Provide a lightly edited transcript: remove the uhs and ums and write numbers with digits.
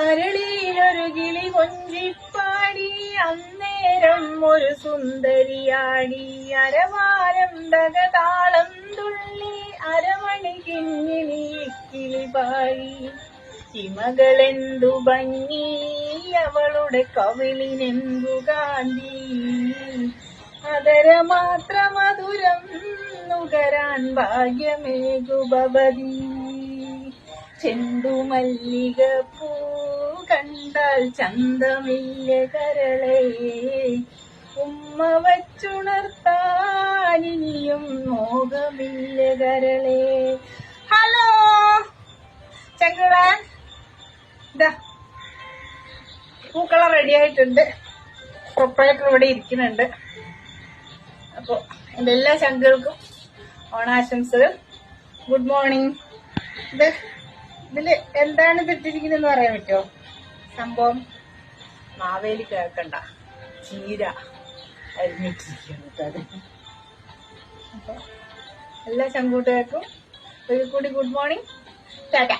അരളിയിലൊരു കിളി കൊഞ്ചിപ്പാടി അന്നേരം ഒരു സുന്ദരിയാടി അരവാരം ദഗതാളം തുള്ളി അരമണി കിങ്ങിണി കിളി പാടി ഇമകളെന്തു ഭംഗി അവളുടെ കവിളിനെന്തു കാന്തി അതരമാത്ര മധുരം നുകരാൻ ഭാഗ്യമേകു ഭവതി ചെണ്ടുമല്ലികപ്പൂ കണ്ടാൽ ചന്തമില്ല കരളെ ഉമ്മ വച്ചുണർത്താനിനിയും മോഹമില്ല കരളെ. ഹലോ ചങ്കള, ഇതാ പൂക്കളം റെഡി ആയിട്ടുണ്ട്. പ്രൊപ്പറേറ്റർ ഇവിടെ ഇരിക്കുന്നുണ്ട്. അപ്പൊ എന്റെ എല്ലാ ചങ്കുകൾക്കും ഓണാശംസകൾ. Good morning. ഇതില് എന്താണ് ഇട്ടിരിക്കുന്നതെന്ന് പറയാൻ പറ്റുമോ? സംഭവം മാവേലി കേൾക്കണ്ട ചീര അരിഞ്ഞിട്ടിരിക്കുന്നത്. അപ്പൊ എല്ലാ ചങ്കൂട്ടുകാർക്കും ഒരു കൂടി ഗുഡ് മോർണിംഗ്. ടാറ്റ.